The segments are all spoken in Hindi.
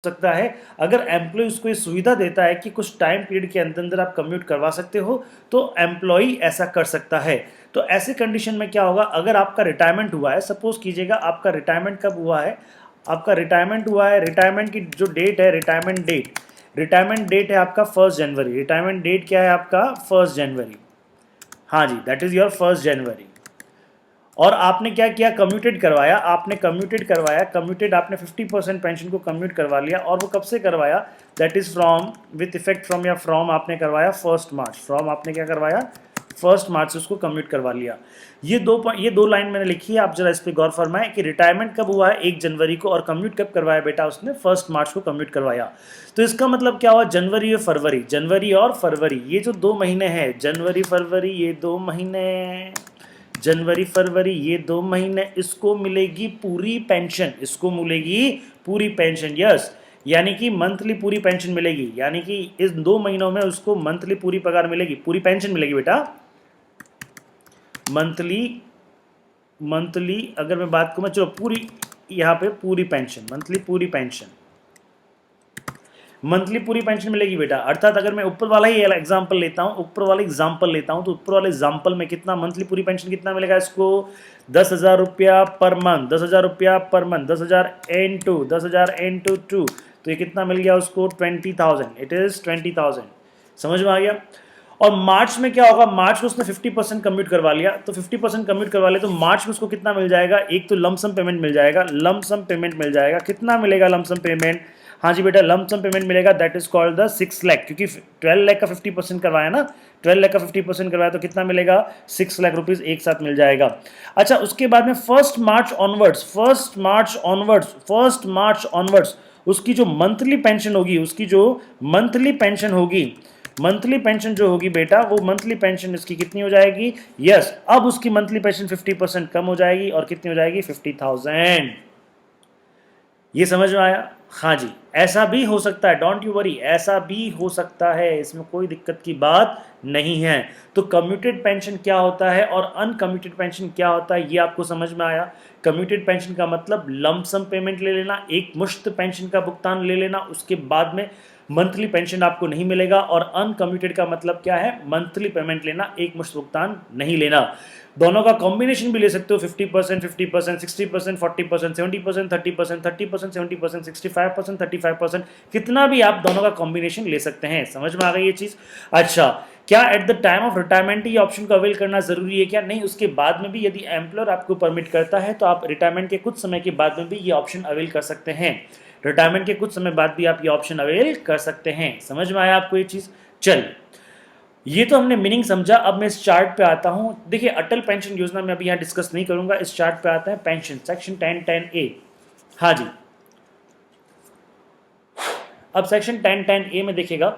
सकता है अगर एम्प्लॉय उसको ये सुविधा देता है कि कुछ टाइम पीरियड के अंदर अंदर आप कम्यूट करवा सकते हो, तो एम्प्लॉय ऐसा कर सकता है। तो ऐसे कंडीशन में क्या होगा, अगर आपका रिटायरमेंट हुआ है, सपोज कीजिएगा आपका रिटायरमेंट कब हुआ है, आपका रिटायरमेंट हुआ है, रिटायरमेंट की जो डेट है, रिटायरमेंट डेट है आपका 1 जनवरी। रिटायरमेंट डेट क्या है आपका? 1 जनवरी। हाँ जी, दैट इज योर 1 जनवरी। और आपने क्या किया, कम्यूटेड करवाया, कम्यूटेड आपने 50% पेंशन को कम्यूट करवा लिया। और वो कब से करवाया? That is from with effect from, या फ्रॉम आपने करवाया 1 मार्च। फ्रॉम आपने क्या करवाया? 1 मार्च से उसको कम्यूट करवा लिया। ये दो लाइन मैंने लिखी है, आप जरा इस पर गौर फरमाएं कि रिटायरमेंट कब हुआ है 1 जनवरी को, और कम्यूट कब करवाया बेटा उसने? 1 मार्च को कम्यूट करवाया। तो इसका मतलब क्या हुआ, जनवरी और फरवरी, जनवरी और फरवरी ये जो 2 महीने हैं, जनवरी फरवरी ये 2 महीने, जनवरी फरवरी ये 2 महीने, इसको मिलेगी पूरी पेंशन, इसको मिलेगी पूरी पेंशन। यस, यानी कि मंथली पूरी पेंशन मिलेगी, यानी कि इस 2 महीनों में उसको मंथली पूरी पगार मिलेगी, पूरी पेंशन मिलेगी बेटा। मंथली अगर मैं बात करूँ, चलो पूरी, यहाँ पे पूरी पेंशन, मंथली पूरी पेंशन मिलेगी बेटा। अर्थात अगर मैं ऊपर वाला ही एग्जांपल लेता हूँ, तो ऊपर वाले एग्जांपल में कितना मंथली पूरी पेंशन कितना मिलेगा इसको? 10,000 रुपया पर मंथ, 10,000 रुपया पर मंथ, 10,000 इंटू 2, तो ये कितना मिल गया उसको? 20,000। It is 20,000। समझ में आ गया? और मार्च में क्या होगा, मार्च में उसने 50% कम्यूट करवा लिया, तो 50% कम्यूट करवा लिया, तो मार्च में उसको कितना मिल जाएगा? एक तो लमसम पेमेंट मिल जाएगा, कितना मिलेगा लमसम पेमेंट? हाँ जी बेटा, लमसम पेमेंट मिलेगा, that is called the 6 lakh, क्योंकि 12 लाख का 50% करवाया ना, 12 लाख का 50% करवाया, तो कितना मिलेगा? 6 लाख रुपीज एक साथ मिल जाएगा। अच्छा, उसके बाद में 1 मार्च ऑनवर्ड्स उसकी जो मंथली पेंशन होगी, मंथली पेंशन जो होगी बेटा, वो मंथली पेंशन इसकी कितनी हो जाएगी? यस, अब उसकी मंथली पेंशन 50% कम हो जाएगी, और कितनी हो जाएगी? 50,000। ये समझ में आया? हाँ जी, ऐसा भी हो सकता है, डोंट यू वरी, ऐसा भी हो सकता है, इसमें कोई दिक्कत की बात नहीं है। तो कम्यूटेड पेंशन क्या होता है और अनकम्यूटेड पेंशन क्या होता है, ये आपको समझ में आया। कम्यूटेड पेंशन का मतलब लमसम पेमेंट ले लेना, एक मुश्त पेंशन का भुगतान ले लेना, उसके बाद में मंथली पेंशन आपको नहीं मिलेगा। और अनकम्यूटेड का मतलब क्या है? मंथली पेमेंट लेना, एक मुश्त भुगतान नहीं लेना। दोनों का कॉम्बिनेशन भी ले सकते हो, 50%, 60%, 40%, 70%, 30%, 30%, 70%, 65%, 35%, कितना भी आप दोनों का कॉम्बिनेशन ले सकते हैं। समझ में आ गई ये चीज? अच्छा, क्या at the time of retirement ये ऑप्शन को अवेल करना जरूरी है क्या? नहीं, उसके बाद में भी यदि एम्प्लॉयर आपको परमिट करता है, तो आप रिटायरमेंट के कुछ समय के बाद में भी ये ऑप्शन अवेल कर सकते हैं। रिटायरमेंट के कुछ समय बाद भी आप ये ऑप्शन अवेल कर सकते हैं। समझ में आया आपको ये चीज? चल, ये तो हमने मीनिंग समझा। अब मैं इस चार्ट पे आता हूं। देखिए, अटल पेंशन योजना में अभी यहाँ डिस्कस नहीं करूंगा, इस चार्ट पे आते हैं। Pension section 10(10)(a). हाँ जी, अब सेक्शन 10(10)(a) में देखिएगा,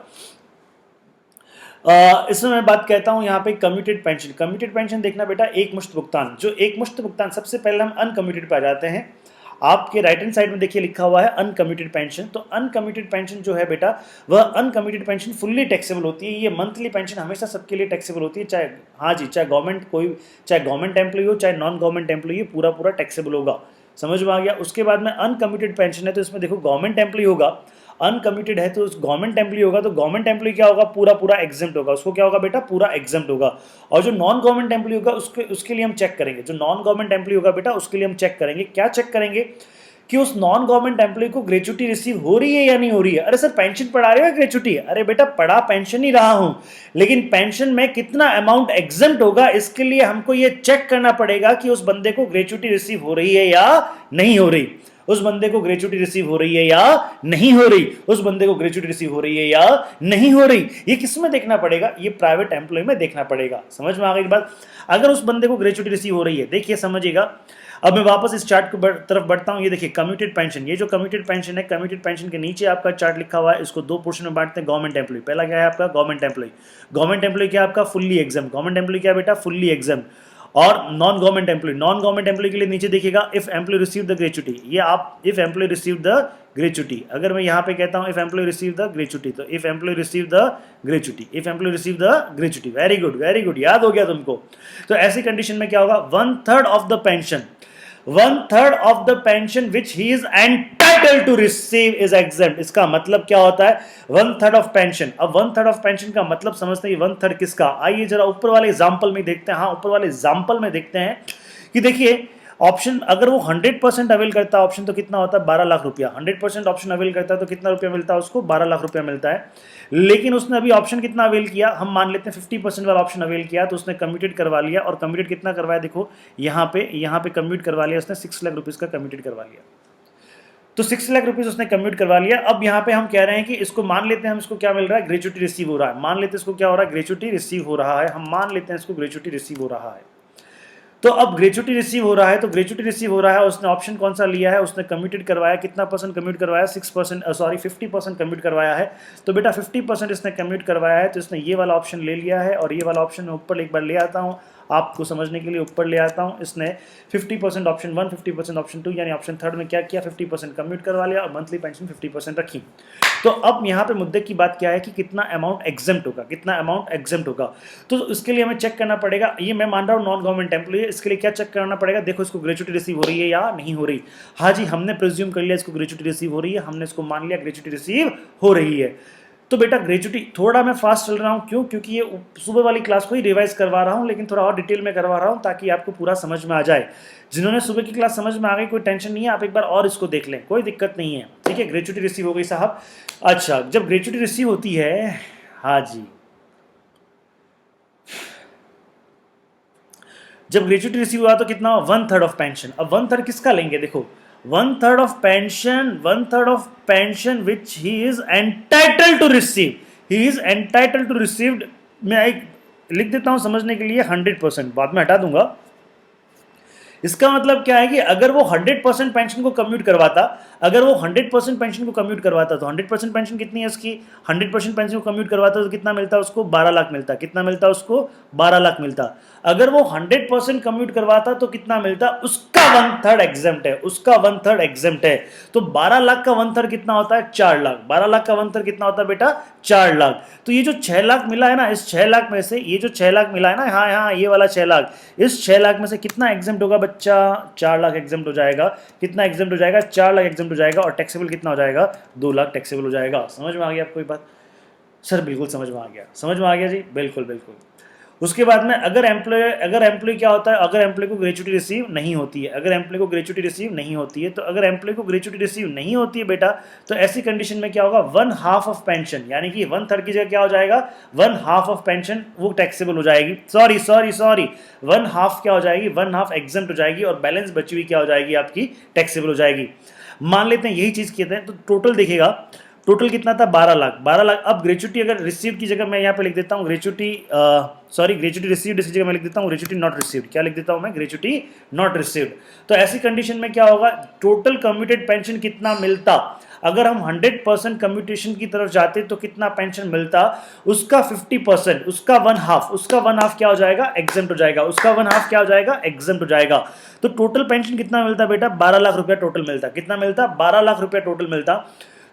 इसमें मैं बात कहता हूं यहाँ पे कम्यूटेड पेंशन देखना बेटा, एक मुश्त भुगतान। जो एक मुश्त भुगतान, सबसे पहले हम अनकम्यूटेड पे आ जाते हैं। आपके राइट हैंड साइड में देखिए लिखा हुआ है अनकम्यूटेड पेंशन। तो अनकम्यूटेड पेंशन जो है बेटा, वह अनकम्यूटेड पेंशन फुल्ली टैक्सेबल होती है। ये मंथली पेंशन हमेशा सबके लिए टैक्सेबल होती है, चाहे, हाँ जी, चाहे गवर्नमेंट एम्प्लॉय हो, चाहे नॉन गवर्नमेंट एम्प्लॉय हो, पूरा टैक्सेबल होगा। समझ में आ गया? उसके बाद में अनकम्यूटेड पेंशन है, तो इसमें देखो गवर्नमेंट एम्प्लॉय होगा, अनकम्यूटेड है तो गवर्नमेंट एम्प्लॉय होगा, तो गवर्नमेंट एम्प्लॉय क्या होगा? पूरा एग्जेम्प्ट होगा। उसको क्या होगा बेटा? पूरा एग्जेम्प्ट होगा। और जो नॉन गवर्नमेंट एम्प्लॉय होगा, उसके लिए हम चेक करेंगे, जो नॉन गवर्नमेंट एम्प्लॉय होगा बेटा, उसके लिए हम चेक करेंगे, क्या चेक करेंगे कि उस नॉन गवर्नमेंट एम्प्लॉय को ग्रेचुटी रिसीव हो रही है या नहीं हो रही है। अरे सर, पेंशन पढ़ा रहे हो ग्रेचुटी? अरे बेटा, पढ़ा पेंशन ही रहा हूं, लेकिन पेंशन में कितना अमाउंट एग्जेम्प्ट होगा, इसके लिए हमको ये चेक करना पड़ेगा कि उस बंदे को ग्रेचुटी रिसीव हो रही है या नहीं हो रही, उस बंदे को ग्रेचुटी रिसीव हो रही है या नहीं हो रही, उस बंदे को ग्रेचुटी रिसीव हो रही है या नहीं हो रही। ये किस में देखना पड़ेगा? ये प्राइवेट एम्प्लॉय में देखना पड़ेगा। समझ में आ गई बात? अगर उस बंदे को ग्रेचुटी रिसीव हो रही है, देखिए समझिएगा। अब मैं वापस इस चार्ट की तरफ बढ़ता हूं। ये देखिए कम्यूटेड पेंशन, ये जो कम्यूटेड पेंशन है, कम्यूटेड पेंशन के नीचे आपका चार्ट लिखा हुआ है, इसको 2 पोर्शन में बांटते हैं। गवर्नमेंट एम्प्लॉय, पहला क्या है आपका? गवर्नमेंट एम्प्लॉय क्या है आपका? Fully exempt. गवर्नमेंट एम्प्लॉय क्या है बेटा? Fully exam. और नॉन गवर्नमेंट एम्प्लॉय के लिए नीचे देखिएगा, if employee receive the gratuity, ये आप if employee receive the gratuity, अगर मैं यहाँ पे कहता हूँ if employee receive the gratuity, तो if employee receive the gratuity, very good, याद हो गया तुमको। तो ऐसी कंडीशन में क्या होगा? 1/3 of the pension which he is entitled entitled to receive is exempt. इसका मतलब क्या होता है? 1/3 ऑफ पेंशन। अब 1/3 ऑफ पेंशन का मतलब समझते हैं 1/3 किसका? आइए जरा ऊपर वाले एग्जाम्पल में देखते हैं। हाँ, ऊपर वाले एग्जाम्पल में देखते हैं कि देखिए ऑप्शन अगर वो 100% अवेल करता है ऑप्शन तो कितना होता है? 12 लाख रुपया। 100% ऑप्शन अवेल करता है तो कितना रुपया मिलता है उसको? 12 लाख रुपया मिलता है। लेकिन उसने अभी ऑप्शन कितना अवेल किया? हम मान लेते हैं 50% वाला ऑप्शन अवेल किया, तो उसने कम्यूटेड करवा लिया। और कम्यूटेड कितना करवाया? देखो यहाँ पे कम्यूट करवा लिया उसने, 6 लाख रुपीज़ का कम्यूटेड करवा लिया। तो 6 लाख रुपीज़ उसने कम्यूट करवा लिया। अब यहाँ पे हम कह रहे हैं कि इसको मान लेते हैं हम, इसको क्या मिल रहा है? ग्रेचुटी रिसीव हो रहा है। मान लेते हैं इसको क्या हो रहा है? ग्रेचुटी रिसीव हो रहा है। हम मान लेते हैं इसको ग्रेचुटी रिसीव हो रहा है। तो अब ग्रेचुटी रिसीव हो रहा है, तो ग्रेचुटी रिसीव हो रहा है, उसने ऑप्शन कौन सा लिया है? उसने कम्यूटेड करवाया। कितना परसेंट कम्यूट करवाया? 6%, सॉरी 50% कम्यूट करवाया है। तो बेटा 50% इसने कम्यूट करवाया है, तो इसने ये वाला ऑप्शन ले लिया है। और ये वाला ऑप्शन मैं ऊपर एक बार ले आता हूँ आपको समझने के लिए, ऊपर ले आता हूँ। इसने 50% ऑप्शन 1, 50% ऑप्शन 2 यानी ऑप्शन थर्ड में क्या किया? 50% कम्यूट करवा लिया और मंथली पेंशन 50% रखी। तो अब यहाँ पे मुद्दे की बात क्या है कि कितना अमाउंट एग्जेम्प्ट होगा, कितना अमाउंट एग्जेम्प्ट होगा। तो इसके लिए हमें चेक करना पड़ेगा। ये मैं मान रहा हूँ नॉन गवर्नमेंट एम्प्लॉय, इसके लिए क्या चेक करना पड़ेगा? देखो इसको ग्रेचुटी रिसीव हो रही है या नहीं हो रही। हाँ जी, हमने प्रिज्यूम कर लिया इसको ग्रेचुटी रिसीव हो रही है, हमने इसको मान लिया ग्रेचुटी रिसीव हो रही है। तो बेटा ग्रेचुटी, थोड़ा मैं फास्ट चल रहा हूँ क्यों? क्योंकि ये सुबह वाली क्लास को ही रिवाइज करवा रहा हूँ, लेकिन थोड़ा और डिटेल में करवा रहा हूँ ताकि आपको पूरा समझ में आ जाए। जिन्होंने सुबह की क्लास समझ में आ गई कोई टेंशन नहीं है, आप एक बार और इसको देख लें, कोई दिक्कत नहीं है। ठीक है, ग्रेचुटी रिसीव हो गई साहब। अच्छा, जब ग्रेचुटी रिसीव होती है, हाँ जी, जब ग्रेचुटी रिसीव हुआ तो कितना? 1/3 ऑफ पेंशन। अब 1/3 किसका लेंगे? देखो 1/3 of pension, 1/3 of pension which he is entitled to receive, he is entitled to received. मैं एक लिख देता हूं समझने के लिए 100%, बाद में हटा दूंगा। इसका मतलब क्या है कि अगर वो 100% पेंशन को कम्यूट करवाता, अगर वो 100% पेंशन को कम्यूट करवाता, तो 100% पेंशन कितनी है उसकी? 100% पेंशन को कम्यूट करवाता तो कितना मिलता उसको? 12 लाख मिलता। कितना मिलता उसको? 12 लाख मिलता। अगर वो 100% कम्यूट करवाता तो कितना मिलता? उसका 1/3 एग्जेम्प्ट है, उसका 1/3 एग्जेम्प्ट है। तो 12 लाख का 1/3 कितना होता है? 4 लाख। 12 लाख का 1/3 कितना होता है बेटा? 4 लाख। तो ये जो 6 लाख मिला है ना, इस 6 लाख में से ये जो 6 लाख मिला है ना, हाँ हाँ ये वाला 6 लाख, इस 6 लाख में से कितना एग्जेम्प्ट होगा बच्चा? 4 लाख एग्जेम्प्ट हो जाएगा। कितना एग्जेम्प्ट हो जाएगा? 4 लाख एग्जेम्प्ट हो जाएगा। और टैक्सेबल कितना हो जाएगा? 2 लाख टैक्सेबल हो जाएगा। समझ में आ गया आपको ये बात? सर बिल्कुल समझ में आ गया, समझ में आ गया जी, बिल्कुल बिल्कुल। उसके बाद में अगर एम्प्लॉय क्या होता है? अगर एम्प्लॉय को ग्रेचुटी रिसीव नहीं होती है, अगर एम्प्लॉय को ग्रेचुटी रिसीव नहीं होती है, तो अगर एम्प्लॉय को ग्रेचुटी रिसीव नहीं होती है बेटा, तो ऐसी कंडीशन में क्या होगा? 1/2 ऑफ पेंशन, यानी कि 1/3 की जगह क्या हो जाएगा? 1/2 ऑफ पेंशन वो टैक्सेबल हो जाएगी। सॉरी 1/2 क्या हो जाएगी? 1/2 एग्जेम्प्ट हो जाएगी और बैलेंस बची हुई क्या हो जाएगी? आपकी टैक्सेबल हो जाएगी। मान लेते हैं यही चीज कहते हैं, तो टोटल देखिएगा, टोटल कितना था? 12 लाख। 12 लाख। अब ग्रेचुटी अगर रिसीव की जगह मैं यहाँ पे लिख देता हूँ ग्रेचुटी, ग्रेचुटी रिसीव्ड, इसी जगह मैं लिख देता हूँ ग्रेचुटी नॉट रिसीव्ड। क्या लिख देता हूँ मैं? Gratuity not received. तो ऐसी कंडीशन में क्या होगा? टोटल कम्यूटेड पेंशन कितना मिलता? अगर हम 100% कम्यूटेशन की तरफ जाते तो कितना पेंशन मिलता? उसका 50%, उसका 1/2 क्या हो जाएगा? एग्जेम्प्ट हो जाएगा। उसका 1/2 क्या हो जाएगा? एग्जेम्प्ट हो जाएगा। तो टोटल पेंशन कितना मिलता बेटा? 12 लाख रुपया टोटल मिलता। कितना मिलता? 12 लाख रुपया टोटल मिलता।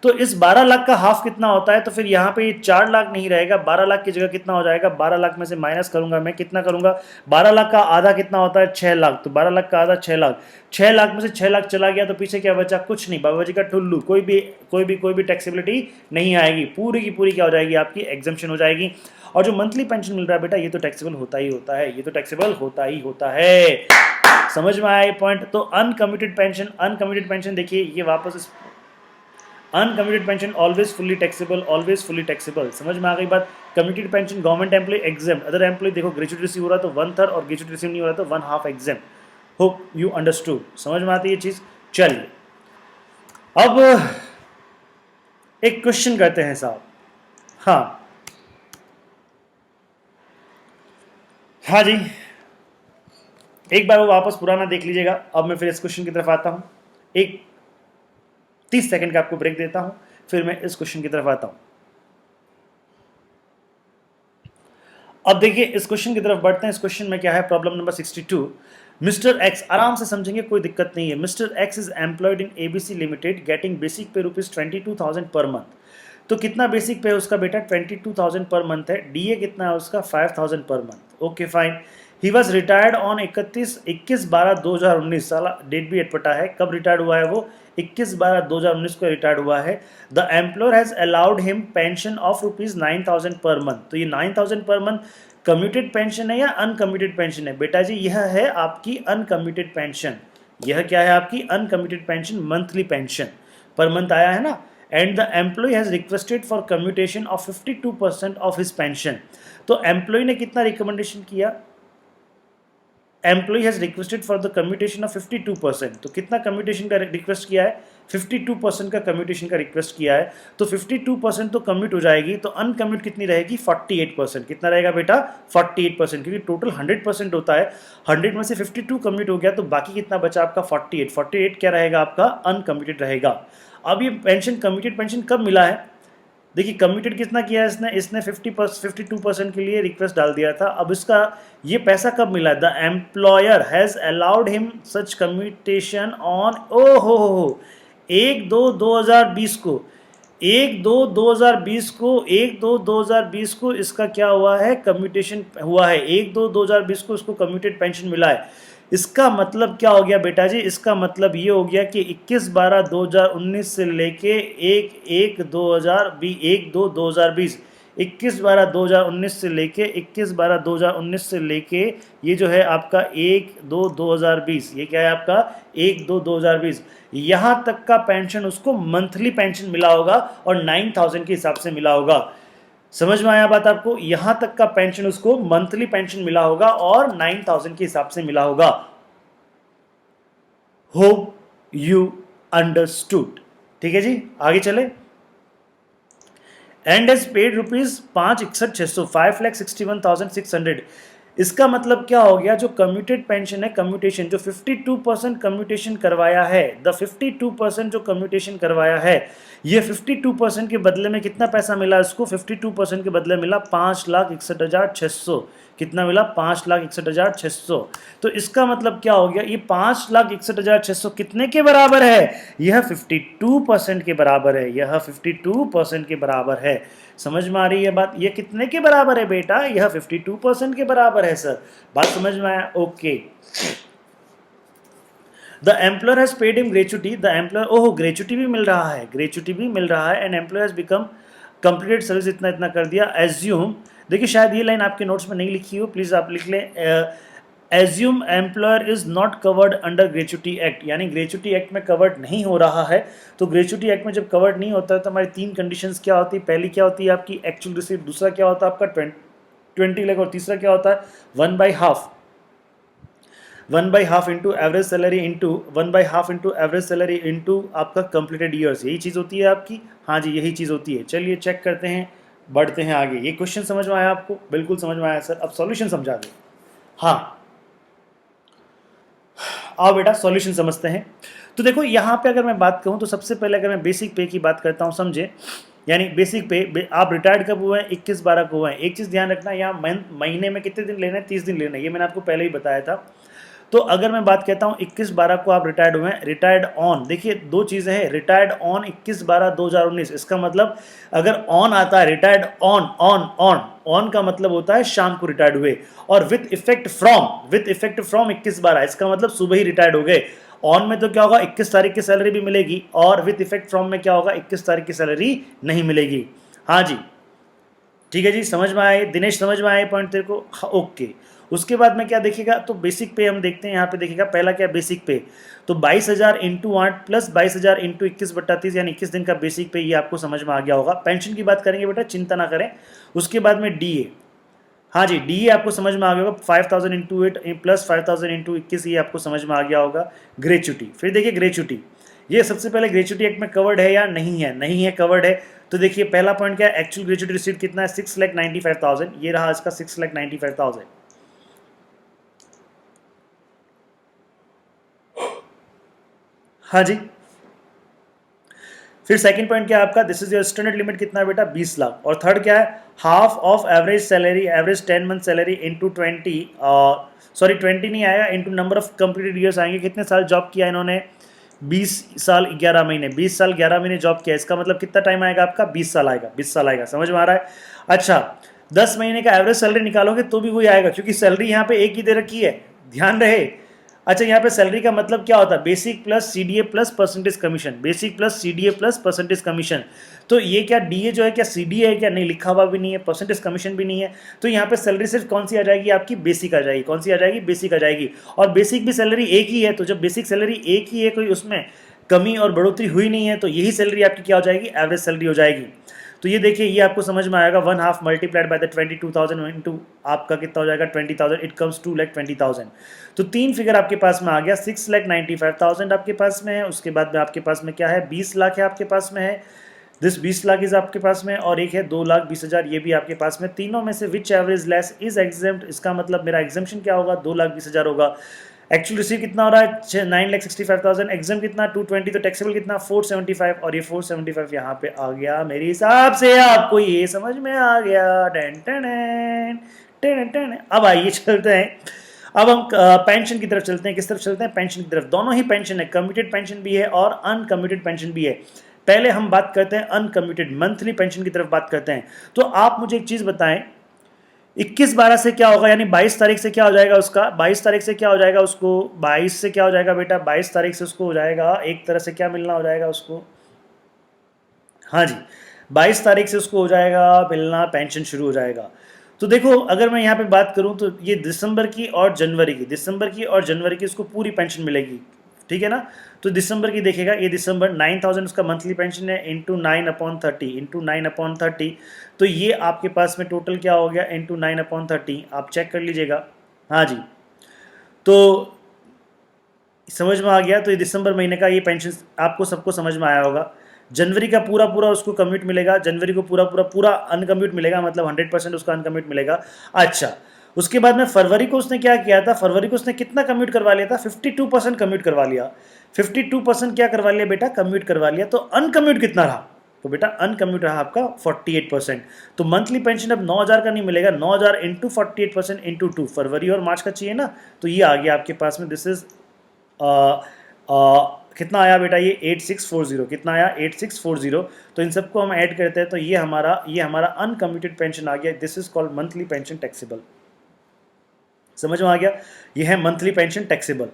तो इस 12 लाख का हाफ कितना होता है? तो फिर यहाँ पे ये 4 लाख नहीं रहेगा, 12 लाख की जगह कितना हो जाएगा? 12 लाख में से माइनस करूंगा मैं, कितना करूंगा? 12 लाख का आधा कितना होता है? 6 लाख। तो 12 लाख का आधा 6 लाख। 6 लाख में से 6 लाख चला गया तो पीछे क्या बचा? कुछ नहीं, बाबा जी का ठुल्लू, कोई भी टैक्सेबिलिटी नहीं आएगी। पूरी की पूरी क्या हो जाएगी? आपकी एग्जम्पशन हो जाएगी। और जो मंथली पेंशन मिल रहा है बेटा, ये तो टैक्सेबल होता ही होता है, ये तो टैक्सेबल होता ही होता है। समझ में आया ये पॉइंट? तो अनकम्यूटेड पेंशन देखिए, ये वापस uncommuted pension always fully taxable, always fully taxable. समझ में आ गई बात? Commuted pension government employ exempt, other employ देखो ग्रेचुटी रिसीव हो रहा तो 1/3 और ग्रेचुटी रिसीव नहीं हो रहा तो 1/2 एग्जेम्प्ट। Hope you understood. समझ में आती है ये चीज? चलिए अब एक क्वेश्चन करते हैं साहब। हाँ जी, एक बार वो वापस पुराना देख लीजिएगा। अब मैं फिर इस क्वेश्चन की तरफ आता हूं। एक 30 सेकंड का आपको ब्रेक देता हूं, फिर मैं इस क्वेश्चन की तरफ आता हूं। अब देखिए इस क्वेश्चन की तरफ बढ़ते हैं। इस क्वेश्चन में क्या है? Problem number 62। मिस्टर एक्स, आराम से समझेंगे, कोई दिक्कत नहीं है। Mister x is employed in ABC limited getting basic पे ₹22,000 पर मंथ। तो कितना बेसिक पे है उसका बेटा? 22,000 पर मंथ है। डीए कितना है उसका? 5,000 per month. Okay fine. He was retired on 21/12/2019, साला डेट भी अटपटा है। कब रिटायर्ड हुआ है वो? 21/12/2019 को रिटायर्ड हुआ है। The employer has allowed him pension of ₹9,000 per month. तो ये 9,000 पर मंथ कम्यूटेड पेंशन है या अनकम्यूटेड पेंशन है? बेटा जी यह है आपकी अनकम्यूटेड पेंशन। यह क्या है आपकी uncommuted pension, monthly pension per month आया है ना। And the employ has requested for commutation of 52% of his pension. तो एम्प्लॉय ने कितना रिकमेंडेशन किया? Employ has requested for the commutation of 52%। तो कितना कम्यूटेशन का रिक्वेस्ट किया है? 52% का कम्यूटेशन का रिक्वेस्ट किया है। तो 52% तो कम्यूट हो जाएगी, तो अनकम्यूट कितनी रहेगी? 48%। कितना रहेगा बेटा? 48%, क्योंकि टोटल 100% होता है। 100 में से 52 कम्यूट हो गया, तो बाकी कितना बचा आपका? 48। 48 क्या रहेगा आपका? अनकम्यूटेड रहेगा। अब ये पेंशन कम्यूटेड पेंशन कब मिला है? देखिए कम्यूटेड कितना किया है इसने 52% के लिए रिक्वेस्ट डाल दिया था। अब इसका ये पैसा कब मिला? The employer has allowed him such commutation on 1/2/2020 को 1/2/2020 को इसका क्या हुआ है? कम्यूटेशन हुआ है। 1/2/2020 को इसको कम्यूटेड पेंशन मिला है। इसका मतलब क्या हो गया बेटा जी? इसका मतलब ये हो गया कि 21/12/2019 से लेके 1/2/2020 21/12/2019 से लेके 21/12/2019 से लेके ये जो है आपका 1/2/2020, ये क्या है आपका? 1/2/2020, यहाँ तक का पेंशन उसको मंथली पेंशन मिला होगा और 9,000 के हिसाब से मिला होगा। समझ में आया बात आपको? यहां तक का पेंशन उसको मंथली पेंशन मिला होगा और 9,000 के हिसाब से मिला होगा। Hope you understood. ठीक है जी, आगे चले। And as paid ₹561,600 5,61,600। इसका मतलब क्या हो गया? जो कम्यूटेड पेंशन है, कम्यूटेशन जो 52% कम्यूटेशन करवाया है, द 52% जो कम्यूटेशन करवाया है, ये 52% के बदले में कितना पैसा मिला इसको? 52% के बदले मिला 5,61,600। कितना मिला? 5,61,600। तो इसका मतलब क्या हो गया? ये 5,61,600 कितने के बराबर है? यह 52% के बराबर है। यह 52% के बराबर है। समझ में आ रही है बात? ये कितने के बराबर है बेटा? यह 52% के बराबर है सर। बात समझ में आया? Okay. The employer has paid him gratuity. The employer, ओहो ग्रेचुटी भी मिल रहा है, ग्रेचुटी भी मिल रहा है। And employer has become completed service, इतना इतना कर दिया। एज्यूम, देखिए शायद ये लाइन आपके नोट्स में नहीं लिखी हो, प्लीज आप लिख लें। Assume employer is not covered under gratuity act, यानी ग्रेचुटी एक्ट में कवर्ड नहीं हो रहा है। तो ग्रेचुटी एक्ट में जब कवर्ड नहीं होता है तो हमारी 3 कंडीशंस क्या होती है? पहली क्या होती है आपकी? Actual receipt. दूसरा क्या होता है आपका? 20 लाख। और तीसरा क्या होता है? 1/2 into average salary into 1/2 into average salary into आपका कंप्लीटेड ईयर्स। यही चीज़ होती है आपकी। हाँ जी, यही चीज़ होती है। चलिए चेक करते हैं, बढ़ते हैं आगे। ये क्वेश्चन समझ में आया आपको? बिल्कुल समझ में आया सर। अब सॉल्यूशन समझा दे। हाँ, आओ बेटा सॉल्यूशन समझते हैं। तो देखो यहाँ पे अगर मैं बात करूँ तो सबसे पहले अगर मैं बेसिक पे की बात करता हूँ, समझे, यानी बेसिक पे आप रिटायर्ड कब हुए हैं? 21/12 को हुए हैं। एक चीज़ ध्यान रखना, यहाँ महीने में कितने दिन लेना है? 30 दिन लेना है। ये मैंने आपको पहले ही बताया था। तो अगर मैं बात कहता हूँ 21/12 को आप रिटायर्ड हुए हैं, रिटायर्ड ऑन, देखिए 2 चीज़ें हैं, रिटायर्ड ऑन 21/12/2019। इसका मतलब अगर ऑन आता है, retired on on on on का मतलब होता है शाम को रिटायर्ड हुए, और विथ इफेक्ट फ्रॉम 21/12, इसका मतलब सुबह ही रिटायर्ड हो गए। ऑन में तो क्या होगा? 21 तारीख की सैलरी भी मिलेगी, और विथ इफेक्ट फ्रॉम में क्या होगा? 21 तारीख की सैलरी नहीं मिलेगी। हाँ जी, ठीक है जी, समझ में आए दिनेश? समझ में आए पॉइंट तेरे को? हाँ, ओके। उसके बाद में क्या देखेगा? तो बेसिक पे हम देखते हैं। यहाँ पे देखेगा पहला क्या? बेसिक पे। तो 22,000 इंटू 8 प्लस 22,000 इंटू 21/30, यानी 21 दिन का बेसिक पे। ये आपको समझ में आ गया होगा। पेंशन की बात करेंगे बेटा, चिंता ना करें। उसके बाद में डीए, हाँ जी डीए आपको समझ में आ गया होगा। 5,000 इंटू 8 प्लस 5,000 इंटू 21, ये आपको समझ में आ गया होगा। ग्रेचुटी, फिर देखिए ग्रेचुटी, ये सबसे पहले ग्रेचुटी एक्ट में कवर्ड है या नहीं है? नहीं है, कवर्ड है। तो देखिए पहला पॉइंट क्या है? एक्चुअल ग्रेचुटी रिसीट कितना है? 6,95,000। ये रहा इसका 6,95,000। हाँ जी, फिर सेकंड पॉइंट क्या है आपका? This is your standard limit कितना है बेटा? 20 लाख। और थर्ड क्या है? Half of average salary, average 10 month salary into 20, sorry 20 नहीं आएगा, into number of completed years आएंगे। कितने साल जॉब किया इन्होंने? 20 साल 11 महीने। 20 साल 11 महीने जॉब किया, इसका मतलब कितना टाइम आएगा आपका? 20 साल आएगा। 20 साल आएगा, समझ में आ रहा है? अच्छा, 10 महीने का एवरेज सैलरी निकालोगे तो भी वही आएगा, क्योंकि सैलरी यहाँ पे एक ही दे रखी है, ध्यान रहे। अच्छा, यहाँ पे सैलरी का मतलब क्या होता है? Basic plus CDA plus percentage commission, basic plus CDA plus percentage commission. तो ये क्या डीए जो है क्या सीडीए है क्या? नहीं, लिखा हुआ भी नहीं है, परसेंटेज कमीशन भी नहीं है। तो यहाँ पे सैलरी सिर्फ कौन सी आ जाएगी? आपकी बेसिक आ जाएगी। कौन सी आ जाएगी? बेसिक आ जाएगी। और बेसिक भी सैलरी एक ही है, तो जब बेसिक सैलरी एक ही है, कोई उसमें कमी और बढ़ोतरी हुई नहीं है, तो यही सैलरी आपकी क्या हो जाएगी? एवरेज सैलरी हो जाएगी। तो ये देखिए, ये आपको समझ में आएगा। 1/2 मल्टीप्लाइड बाय द 22,000 इंटू आपका कितना हो जाएगा? 20,000। It comes to 2,20,000। तो तीन फिगर आपके पास में आ गया। 6,95,000 आपके पास में है। उसके बाद में आपके पास में क्या है? 20 लाख है आपके पास में है। दिस 20 लाख इज आपके पास में, और एक है 2,20,000, ये भी आपके पास में। तीनों में से विच एवरेज लेस इज एग्जेम्प्ट? इसका मतलब मेरा एग्जेम्पशन क्या होगा? 2,20,000 होगा। एक्चुअल रिसीव कितना हो रहा है? 9,65,000। एग्जाम कितना? 220। तो टैक्सेबल कितना? 475। और ये 475 यहाँ पे आ गया। मेरे हिसाब से आपको ये समझ में आ गया। Ten ten ten ten. अब आइए चलते हैं, अब हम पेंशन की तरफ चलते हैं। किस तरफ चलते हैं? पेंशन की तरफ। दोनों ही पेंशन है, कम्यूटेड पेंशन भी है और अनकम्यूटेड पेंशन भी है। पहले हम बात करते हैं अनकम्यूटेड मंथली पेंशन की तरफ बात करते हैं। तो आप मुझे एक चीज बताएं, 21/12 से क्या होगा? यानी 22 तारीख से क्या हो जाएगा उसका? 22 तारीख से क्या हो जाएगा उसको? 22 से क्या हो जाएगा बेटा? 22 तारीख से उसको हो जाएगा एक तरह से क्या मिलना हो जाएगा उसको? हाँ जी, 22 तारीख से उसको हो जाएगा मिलना, पेंशन शुरू हो जाएगा। तो देखो, अगर मैं यहाँ पे बात करूँ तो ये दिसंबर की और जनवरी की, दिसंबर की और जनवरी की उसको पूरी पेंशन मिलेगी, ठीक है ना? तो दिसंबर की देखेगा, ये दिसंबर 9,000 उसका मंथली पेंशन है, इंटू 9/30, इंटू 9/30। तो ये आपके पास में टोटल क्या हो गया? इंटू 9/30। आप चेक कर लीजिएगा। हाँ जी, तो समझ में आ गया। तो ये दिसंबर महीने का ये पेंशन आपको सबको समझ में आया होगा। जनवरी का पूरा पूरा उसको कम्यूट मिलेगा, जनवरी को पूरा पूरा पूरा अनकम्यूट मिलेगा, मतलब 100% उसका अनकम्यूट मिलेगा। अच्छा, उसके बाद में फरवरी को उसने क्या किया था? फरवरी को उसने कितना कम्यूट करवा लिया था? 52% कम्यूट करवा लिया। 52% क्या करवा लिया बेटा? कम्यूट करवा लिया। तो अनकम्यूट कितना रहा? तो बेटा अनकम्यूट रहा आपका 48%। तो मंथली पेंशन अब 9,000 का नहीं मिलेगा, 9,000 इंटू 48% इंटू 2, फरवरी और मार्च का चाहिए ना, तो ये आ गया आपके पास में। दिस इज कितना आया बेटा? ये 8640। कितना आया? 8640। तो इन सबको हम ऐड करते हैं तो ये हमारा अनकम्यूटेड पेंशन आ गया। This is called monthly pension taxable. समझ में आ गया? ये है मंथली पेंशन टैक्सेबल।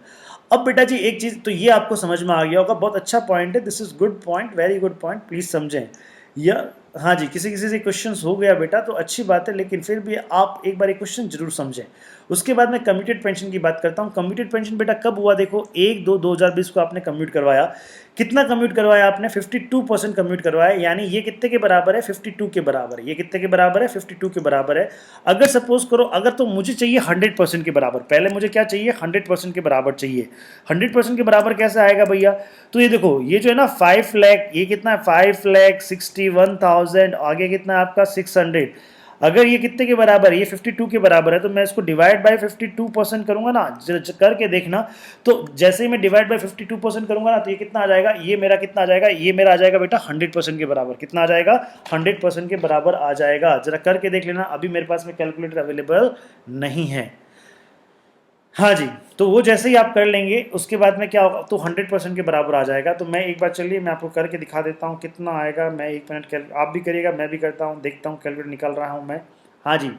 अब बेटा जी एक चीज तो ये आपको समझ में आ गया होगा, बहुत अच्छा पॉइंट है। This is good point, very good point, please समझें। या हाँ जी, किसी किसी से क्वेश्चंस हो गया बेटा तो अच्छी बात है, लेकिन फिर भी आप एक बार एक क्वेश्चन जरूर समझें। उसके बाद मैं कम्यूटेड पेंशन की बात करता हूँ। कम्यूटेड पेंशन बेटा कब हुआ? देखो 1/2/2020 को आपने कम्यूट करवाया। कितना कम्यूट करवाया आपने? 52% कम्यूट करवाया। यानी ये कितने के बराबर है? 52 के बराबर है। ये कितने के बराबर है? 52 के बराबर है। अगर सपोज करो, अगर तो मुझे चाहिए 100% के बराबर, पहले मुझे क्या चाहिए? 100% के बराबर चाहिए। 100% के बराबर कैसे आएगा भैया? तो ये देखो, ये जो है ना 5 लाख, ये कितना है? 5,61,000। आगे कितना है आपका? 600। अगर ये कितने के बराबर है? ये 52 के बराबर है। तो मैं इसको डिवाइड बाय 52% करूंगा ना, करके देखना। तो जैसे ही मैं डिवाइड बाय 52% करूंगा ना, तो ये कितना आ जाएगा? ये मेरा कितना आ जाएगा? ये मेरा आ जाएगा बेटा 100% के बराबर। कितना आ जाएगा? 100% के बराबर आ जाएगा। जरा करके देख लेना। अभी मेरे पास में कैलकुलेटर अवेलेबल नहीं है। हाँ जी, तो वो जैसे ही आप कर लेंगे उसके बाद में क्या होगा? तो 100% के बराबर आ जाएगा। तो मैं एक बार चलिए मैं आपको करके दिखा देता हूँ कितना आएगा। मैं 1 मिनट आप भी करिएगा, मैं भी करता हूँ, देखता हूँ कैलकुलेटर निकाल रहा हूँ मैं। हाँ जी,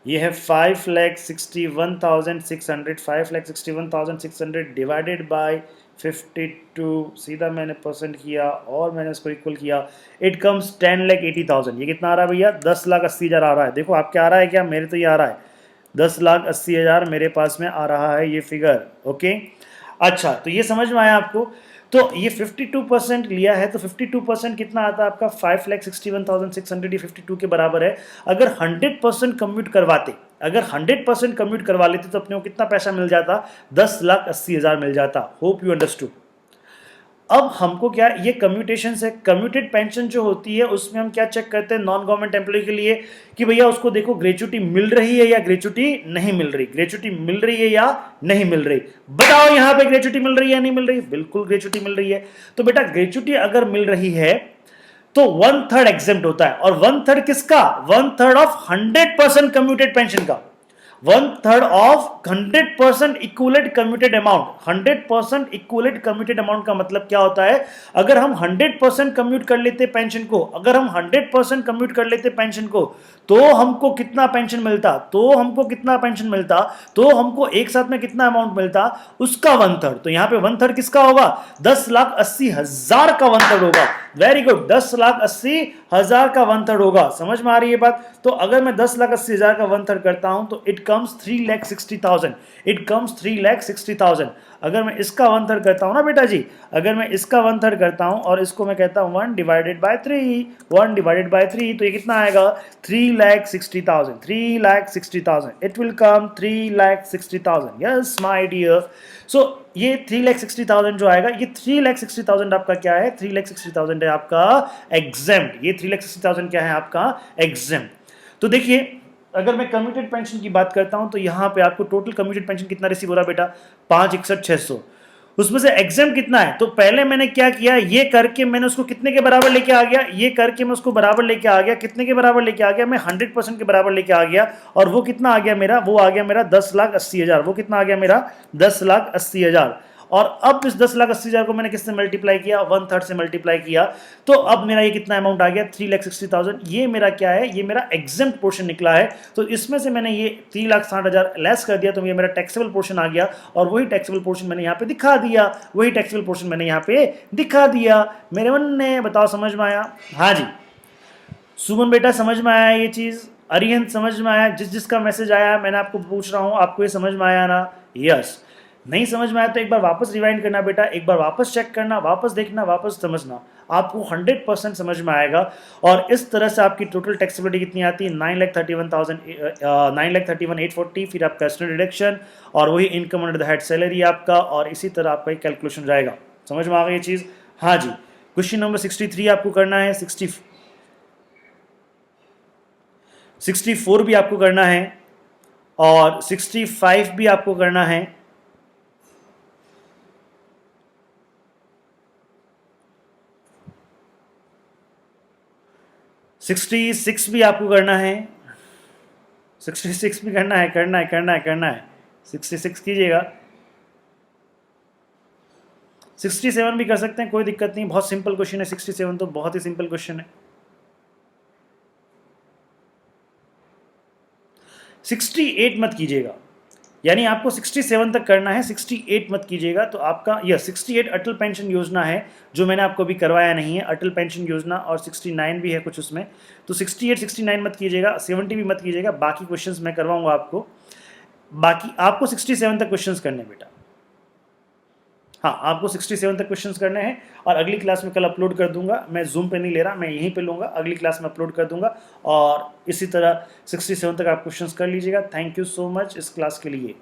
ये है 5,61,600। 5,61,600 डिवाइडेड बाय 52। सीधा मैंने परसेंट किया और मैंने इसको इक्वल किया। It comes 10,80,000। ये कितना आ रहा है भैया? 10,80,000 आ रहा है। देखो आप क्या आ रहा है क्या? मेरे तो ये आ रहा है 10,80,000 मेरे पास में आ रहा है ये फिगर। ओके, अच्छा, तो ये समझ में आया आपको? तो ये 52% लिया है, तो 52% कितना आता है आपका? 5,61,600। ये 52 के बराबर है। अगर 100% कम्यूट करवाते, अगर 100% कम्यूट करवा लेते तो अपने को कितना पैसा मिल जाता? 10,80,000 मिल जाता। Hope you understood. अब हमको क्या, ये कम्यूटेशन से, कम्यूटेड पेंशन जो होती है उसमें हम क्या चेक करते हैं नॉन गवर्नमेंट एम्प्लॉय के लिए कि भैया उसको देखो ग्रेचुटी मिल रही है या ग्रेचुटी नहीं मिल रही, ग्रेचुटी मिल रही है या नहीं मिल रही। बताओ यहां पे ग्रेचुटी मिल रही है या नहीं मिल रही? बिल्कुल ग्रेचुटी मिल रही है। तो बेटा ग्रेचुटी अगर मिल रही है तो 1/3 एग्जेम्प्ट होता है। और 1/3 किसका? 1/3 ऑफ 100% कम्यूटेड पेंशन का। 1/3 of 100% equivalent commuted amount. 100% equivalent commuted amount का मतलब क्या होता है? अगर हम 100% कम्यूट कर लेते पेंशन को, अगर हम 100% कम्यूट कर लेते पेंशन को, तो हमको कितना पेंशन मिलता, तो हमको कितना पेंशन मिलता, तो हमको एक साथ में कितना अमाउंट मिलता, उसका 1/3। तो यहां पे 1/3 किसका होगा? 10,80,000 का 1/3 होगा। वेरी गुड, 10,80,000 का 1/3 होगा। समझ में आ रही है बात? तो अगर मैं 10,80,000 का 1/3 करता हूं तो इट कम्स 3,60,000। It comes 3,60,000। अगर मैं इसका 1/3 करता हूं ना बेटा जी, अगर मैं इसका 1/3 करता हूं और इसको मैं कहता हूं 1/3, 1/3, तो ये कितना आएगा? 3,60,000, 3,60,000। It will come 3,60,000। Yes my dear. So ये 3,60,000 जो आएगा, ये 3,60,000 आपका क्या है? 3,60,000 है आपका एग्जेम्प्ट। ये 3,60,000 क्या है आपका? एग्जेम्प्ट। तो देखिए, अगर मैं कम्यूटेड पेंशन की बात करता हूं तो यहां पे आपको टोटल कम्यूटेड पेंशन कितना रिसीव हो रहा है बेटा? 5,61,600। उसमें से एग्जाम कितना है? तो पहले मैंने क्या किया, ये करके मैंने उसको कितने के बराबर लेके आ गया, ये करके मैं उसको बराबर लेके आ गया, कितने के बराबर लेके आ गया? मैं 100% के बराबर लेके आ गया। और वो कितना आ गया मेरा? वो आ गया मेरा 10,80,000। वो कितना आ गया मेरा? 10,80,000। और अब इस 10,80,000 को मैंने किससे मल्टीप्लाई किया? 1/3 से मल्टीप्लाई किया। तो अब मेरा ये कितना अमाउंट आ गया? 3,60,000। ये मेरा क्या है? ये मेरा एग्जेम्प्ट पोर्शन निकला है। तो इसमें से मैंने ये 3,60,000 लेस कर दिया, तो ये मेरा टैक्सेबल पोर्शन आ गया। और वही टैक्सेबल पोर्शन मैंने यहाँ पे दिखा दिया, वही टैक्सेबल पोर्शन मैंने यहाँ पे दिखा दिया। मेरे मन ने बताओ, समझ में आया? हाँ जी सुमन बेटा, समझ में आया ये चीज? अरिहंत समझ में आया? जिसका मैसेज आया मैंने आपको पूछ रहा हूं, आपको ये समझ में आया ना? यस। नहीं समझ में आया तो एक बार वापस रिवाइंड करना बेटा, एक बार वापस चेक करना, वापस देखना, वापस समझना, आपको 100% समझ में आएगा। और इस तरह से आपकी टोटल टैक्सेबिलिटी कितनी आती है? 9,31,840। फिर आपका स्टैंडर्ड डिडक्शन और वही income under the head salary आपका, और इसी तरह आपका एक कैलकुलेशन रहेगा। समझ में आ गई ये चीज़? हाँ जी। क्वेश्चन नंबर 63 आपको करना है, 64 भी आपको करना है, और 65 भी आपको करना है, 66 भी आपको करना है, 66 भी करना है, करना है 66 कीजिएगा। 67 भी कर सकते हैं, कोई दिक्कत नहीं, बहुत सिंपल क्वेश्चन है 67 तो बहुत ही सिंपल क्वेश्चन है। 68 मत कीजिएगा, यानी आपको 67 तक करना है, 68 मत कीजिएगा। तो आपका यह 68 अटल पेंशन योजना है, जो मैंने आपको अभी करवाया नहीं है, अटल पेंशन योजना, और 69 भी है कुछ उसमें। तो 68 69 मत कीजिएगा, 70 भी मत कीजिएगा। बाकी क्वेश्चंस मैं करवाऊंगा आपको, बाकी आपको 67 तक क्वेश्चंस करने हैं बेटा। हाँ, आपको 67 तक क्वेश्चंस करने हैं, और अगली क्लास में कल अपलोड कर दूंगा। मैं जूम पे नहीं ले रहा, मैं यहीं पे लूँगा, अगली क्लास में अपलोड कर दूंगा। और इसी तरह 67 तक आप क्वेश्चंस कर लीजिएगा। थैंक यू सो मच इस क्लास के लिए।